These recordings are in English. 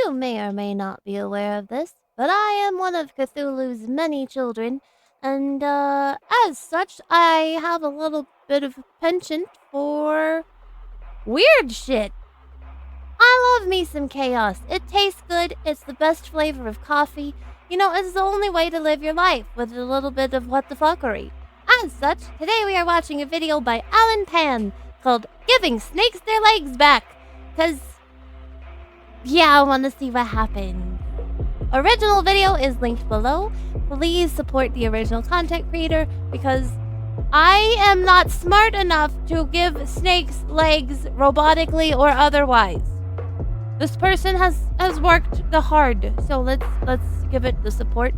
You may or may not be aware of this, but I am one of Cthulhu's many children, and as such, I have a little bit of a penchant for weird shit. I love me some chaos. It tastes good, it's the best flavor of coffee. You know, it's the only way to live your life, with a little bit of what the fuckery. As such, today we are watching a video by Alan Pan called Giving Snakes Their Legs Back, cause yeah, I want to see what happens. Original video is linked below. Please support the original content creator because I am not smart enough to give snakes legs robotically or otherwise. This person has worked hard, so let's give it the support.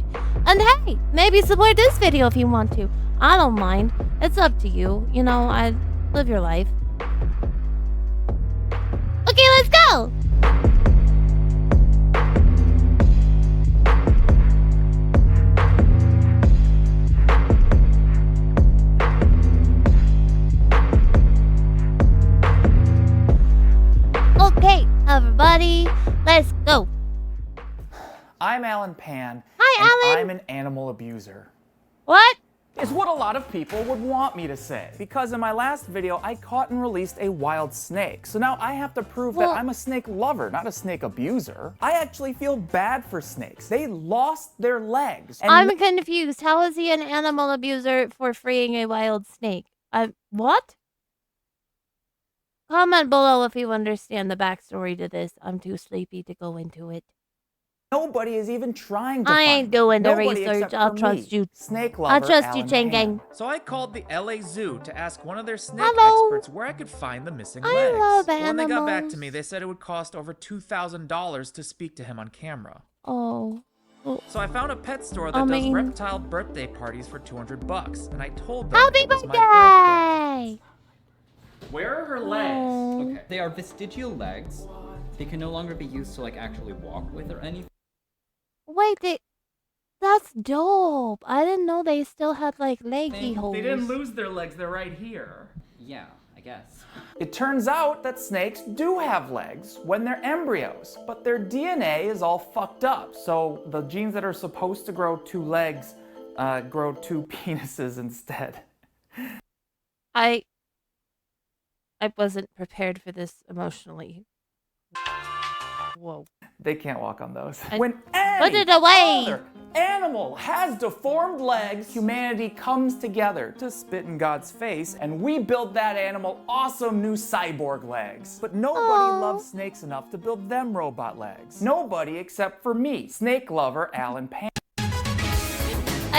And hey, maybe support this video if you want to. I don't mind. It's up to you. You know, I live your life. Okay, let's go! Okay, everybody, let's go. I'm Alan Pan. Hi, Alan. I'm an animal abuser. What? Is what a lot of people would want me to say. Because in my last video, I caught and released a wild snake. So now I have to prove that I'm a snake lover, not a snake abuser. I actually feel bad for snakes. They lost their legs. And I'm confused. How is he an animal abuser for freeing a wild snake? What? Comment below if you understand the backstory to this. I'm too sleepy to go into it. nobody is even trying to I find ain't doing the Nobody research. except I'll for trust me, you. Snake lover I'll trust you, Alan Chain Pan. Gang. So I called the LA Zoo to ask one of their snake Hello. experts where I could find the missing I legs. love When they got back animals. to me, they said it would cost over $2,000 to speak to him on camera. Oh. So I found a pet store that does reptile birthday parties for $200, and I told them Happy it was my birthday! Where are her legs? Oh. Okay. They are vestigial legs. They can no longer be used to like actually walk with or anything. Wait, that's dope. I didn't know they still had like leggy holes. They didn't lose their legs, they're right here. Yeah, I guess. It turns out that snakes do have legs when they're embryos, but their DNA is all fucked up. So the genes that are supposed to grow two legs grow two penises instead. I wasn't prepared for this emotionally. Whoa. They can't walk on those. I- When Put any it away! other animal has deformed legs, humanity comes together to spit in God's face, and we build that animal awesome new cyborg legs. But nobody Aw. loves snakes enough to build them robot legs. Nobody except for me, snake lover Alan Pan.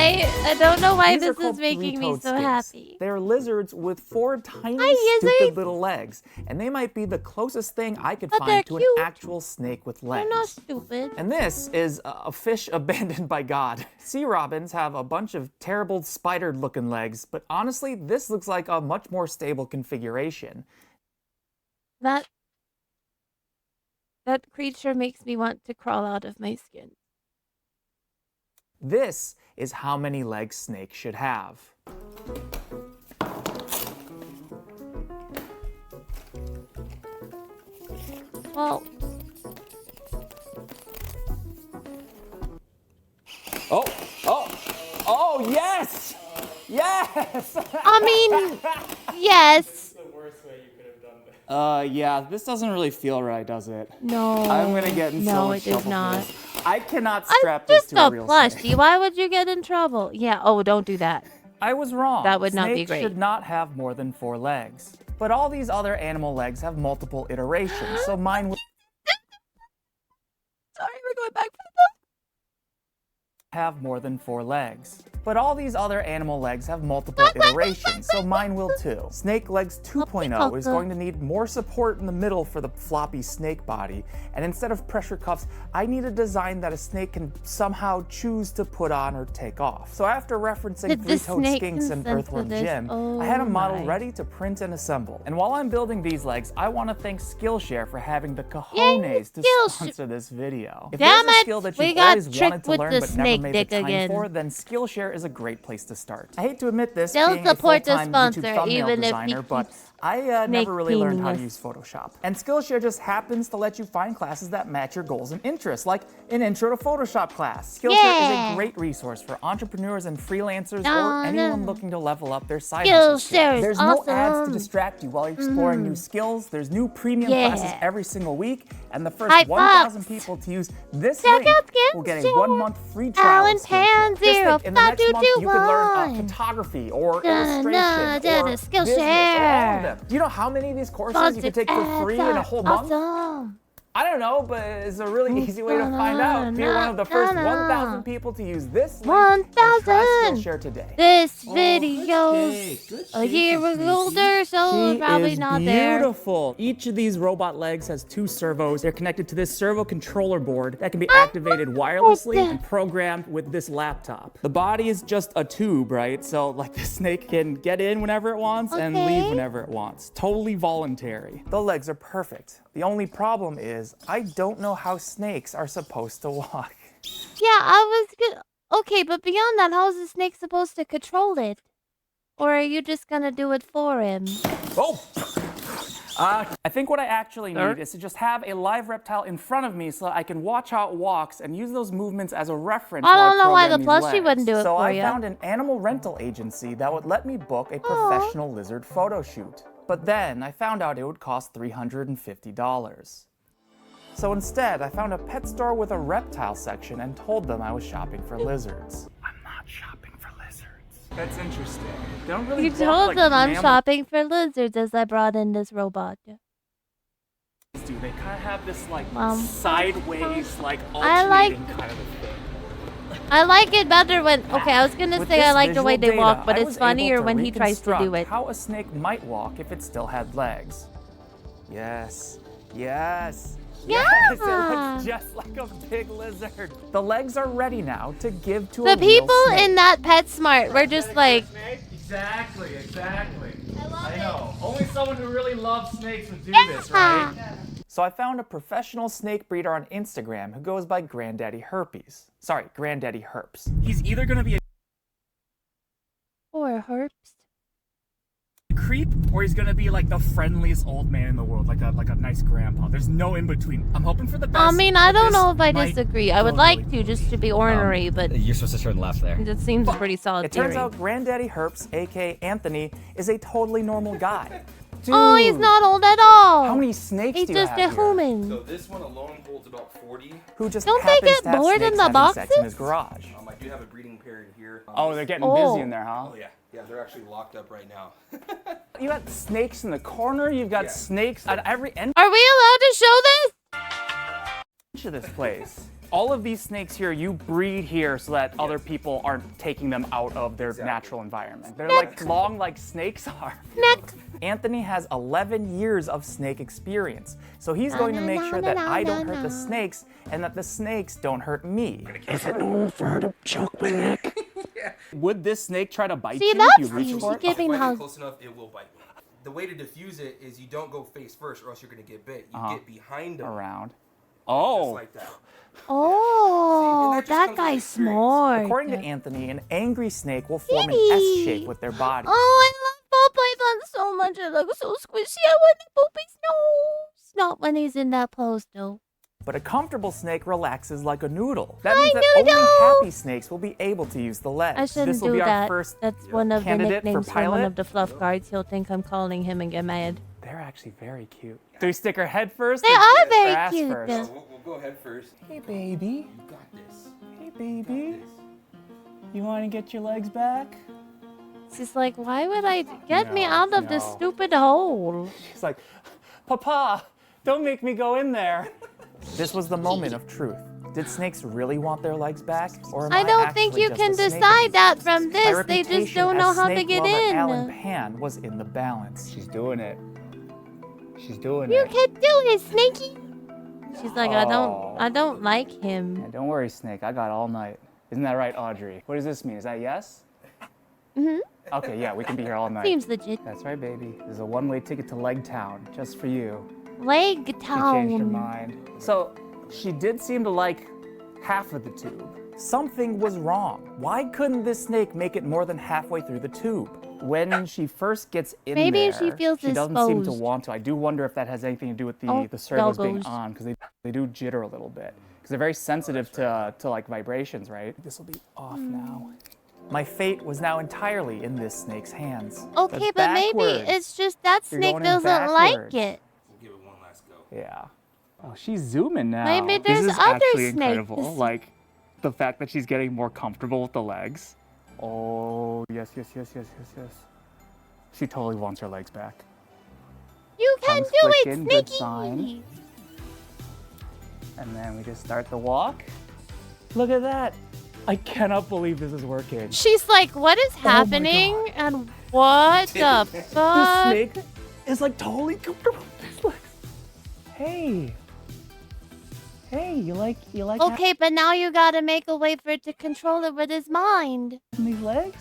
I don't know why These are this is called making me three-toed so skinks. happy. They're lizards with four tiny, Hi, Izzy. stupid little legs, and they might be the closest thing I could But they're find to an cute. actual snake with They're legs. not stupid. And this is a fish abandoned by God. Sea robins have a bunch of terrible spider-looking legs, but honestly, this looks like a much more stable configuration. That creature makes me want to crawl out of my skin. This is how many legs snakes should have. Well, Oh, yes! Yes! I mean, yes. Yeah, this doesn't really feel right, does it? No. I'm gonna get in so No, much it does trouble for not. this. I cannot I'm strap this just to a a real plushie. snake. Why would you get in trouble? Yeah. Oh, don't do that. I was wrong. That would not be Snakes great. should not have more than 4 legs. But all these other animal legs have multiple iterations, so mine would Sorry, we're going back for have more than 4 legs. But all these other animal legs have multiple iterations, so mine will too. Snake Legs 2.0 is going to need more support in the middle for the floppy snake body, and instead of pressure cuffs, I need a design that a snake can somehow choose to put on or take off. So after referencing Did the Three-Toed snake Skinks and consent to Earthworm this? Jim, Oh I had a model my. ready to print and assemble. And while I'm building these legs, I want to thank Skillshare for having the cojones to Skillshare. sponsor this video. If Damn there's a it, skill that we you've got always wanted tricked to with learn the but never snake made dick the time again. for, then Skillshare Skillshare is a great place to start. I hate to admit this, They'll being a support the full-time sponsor, YouTube thumbnail even if he designer, but keeps I never really learned how to making use Photoshop. And Skillshare just happens to let you find classes that match your goals and interests, like an Intro to Photoshop class. Skillshare is a great resource for entrepreneurs and freelancers or anyone looking to level up their side hustle skills. There's no ads to distract you while you're exploring new skills. There's new premium classes every single week, and the first 1,000 people to use this link will get a 1-month free trial of Skillshare. Just think, in the next month, you could learn photography or illustration or business, all of them. Do you know how many of these courses you can take for free in a whole month? I don't know, but it's a really easy way to find out. Be one of the first 1,000 people to use this link and try Skillshare today. This video's a year older, so probably not there. Beautiful. Each of these robot legs has 2 servos. They're connected to this servo controller board that can be activated wirelessly and programmed with this laptop. The body is just a tube, right? So like the snake can get in whenever it wants and leave whenever it wants. Totally voluntary. The legs are perfect. The only problem is I don't know how snakes are supposed to walk. Yeah, I was good. Okay, but beyond that, how is the snake supposed to control it? Or are you just gonna do it for him? Oh! I think what I actually need is to just have a live reptile in front of me so that I can watch how it walks and use those movements as a reference. I don't know why the plushie wouldn't do it so for you. So I found an animal rental agency that would let me book a professional lizard photo shoot. But then I found out it would cost $350. So instead, I found a pet store with a reptile section and told them I was shopping for lizards. I'm not shopping for lizards. That's interesting. They don't really You told them I'm shopping for lizards as I brought in this robot. Dude, they kind of have this like sideways, like I alternating kind of a thing. I like it better when, okay, I was gonna say I like the way they walk, but it's funnier when he tries to do it. How a snake might walk if it still had legs. Yes, yes. Yeah. Yes, it looks just like a big lizard. The legs are ready now to give to the a real people snake. in that PetSmart were just like, Exactly. I know. Only someone who really loves snakes would do this, right? So I found a professional snake breeder on Instagram who goes by Granddaddy Herpes. Sorry, Granddaddy Herps. He's either gonna be a or herps. creep, or he's gonna be like the friendliest old man in the world, like a nice grandpa. There's no in between. I'm hoping for the best. I mean, I don't know if I disagree. I would like to, just to be ornery, but You're supposed to turn left there. it seems a pretty solid It turns theory. out Granddaddy Herps, aka Anthony, is a totally normal guy. Dude, Oh, he's not old at all. How many snakes He's do you just have a here? human. So this one alone holds about 40. Who just Don't they happens get to have bored in snakes the having sex in his boxes? garage? I do have a breeding pair in here. Oh, they're getting Oh. busy in there, huh? Oh yeah. Yeah, they're actually locked up right now. You got snakes in the corner. You've got snakes at every end Are we allowed to show this? of this place. All of these snakes here, you breed here so that other people aren't taking them out of their natural environment. They're like long like snakes are. Next. Anthony has 11 years of snake experience, so he's going to make sure that I don't hurt the snakes and that the snakes don't hurt me. Is it normal for her to choke my neck? Would this snake try to bite See, you that's if you reach for it? giving If I how. get close enough, it will bite me. The way to diffuse it is you don't go face first, or else you're gonna get bit. You get behind them, Around. just Oh. like that. Oh, See, and that just that comes with guy's experience. smart. According to Anthony, an angry snake will form an Kitty. S shape with their body. Oh, I love ball pythons so much. It looks so squishy. I want to poop his nose. Not when he's in that pose, though. But a comfortable snake relaxes like a noodle. That means that only happy snakes will be able to use the legs. I shouldn't This will do be that. our first That's one of the candidate for nicknames for one pilot. of the fluff guards. He'll think I'm calling him and get mad. They're actually very cute. Do we stick our head first? They or are or very ass cute. First? We'll go head first. Hey, baby. You got this. Hey, baby. You want to get your legs back? She's like, why would I get me out of this no. stupid hole? She's like, Papa, don't make me go in there. This was the moment of truth. Did snakes really want their legs back? Or am I don't think actually you just can a snake decide that enthusiast? from My this. They just reputation don't know as how to snake get lover in. Alan Pan was in the balance. She's doing it. She's doing You it. can do it, Snakey. She's like, I don't like him. Yeah, don't worry, Snake. I got all night. Isn't that right, Audrey? What does this mean? Is that yes? Mhm. Okay, yeah, we can be here all night. Seems legit. That's right, baby. There's a one-way ticket to Leg Town, just for you. Leg She changed her town. mind. So, she did seem to like half of the tube. Something was wrong. Why couldn't this snake make it more than halfway through the tube? When she first gets in Maybe there, she feels she doesn't seem to exposed. want to. I do wonder if that has anything to do with the servos being on, because they do jitter a little bit. Because they're very sensitive to like vibrations, right? This will be off now. My fate was now entirely in this snake's hands. Okay, but maybe it's just that You're snake going in doesn't like backwards. it. We'll give it one last go. Yeah. Oh, she's zooming now. Maybe there's this is other actually snakes. incredible. Like, the fact that she's getting more comfortable with the legs. Oh, yes. She totally wants her legs back. You can Tongue's do flicking, it, good Sneaky! sign. And then we just start the walk. Look at that. I cannot believe this is working. She's like, what is happening? And what the The fuck? snake is like totally comfortable with his legs. Hey, you like Okay, but now you gotta make a way for it to control it with his mind. having these legs?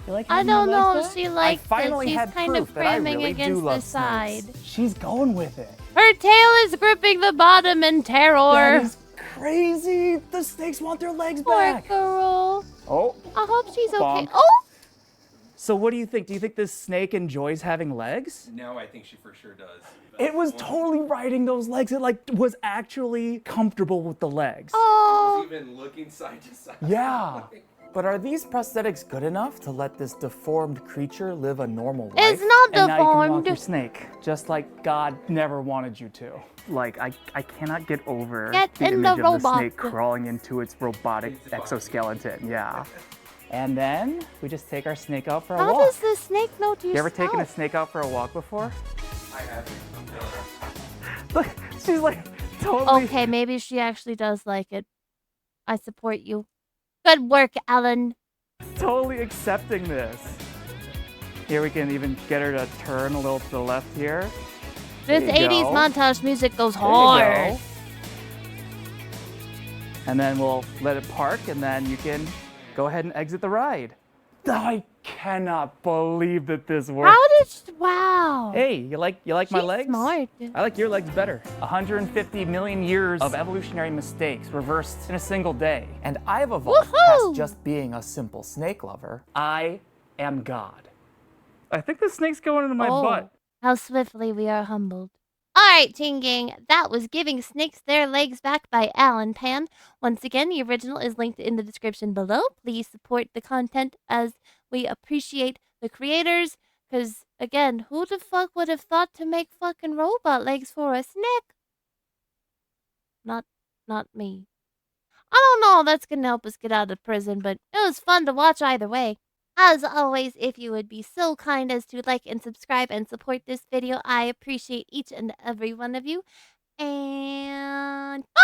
You like I having don't your know legs if back? she likes I finally it. She's had kind of proof that I cramming really do against love the side. snakes. She's going with it. Her tail is gripping the bottom in terror. That is crazy. The snakes want their legs Poor back. girl. Oh. I hope she's okay. Bonk. Oh! So what do you think? Do you think this snake enjoys having legs? No, I think she for sure does. It was totally riding those legs. It like was actually comfortable with the legs. Oh! Even looking side to side. Yeah. But are these prosthetics good enough to let this deformed creature live a normal life? It's not and now you can walk deformed. your snake, just like God never wanted you to. Like, I cannot get over Get the in image the of the robot. snake crawling into its robotic exoskeleton. Yeah. And then we just take our snake out for a How walk. does the snake know to You ever taken a stop? snake out for a walk before? I haven't. Look, she's like totally. Okay, maybe she actually does like it. I support you. Good work, Ellen. Totally accepting this. Here we can even get her to turn a little to the left here. This There you 80s go. montage music goes There you hard. go. And then we'll let it park, and then you can go ahead and exit the ride. I cannot believe that this worked. How did she, wow. Hey, you like my She's legs? smart. I like your legs better. 150 million years of evolutionary mistakes reversed in a single day. And I've evolved Woohoo! past just being a simple snake lover. I am God. I think the snake's going into my butt. How swiftly we are humbled. Alright, Teen Gang, that was Giving Snakes Their Legs Back by Alan Pan. Once again, the original is linked in the description below. Please support the content as we appreciate the creators. Because, again, who the fuck would have thought to make fucking robot legs for a snake? Not me. I don't know if that's gonna help us get out of prison, but it was fun to watch either way. As always, if you would be so kind as to like and subscribe and support this video, I appreciate each and every one of you. And bye!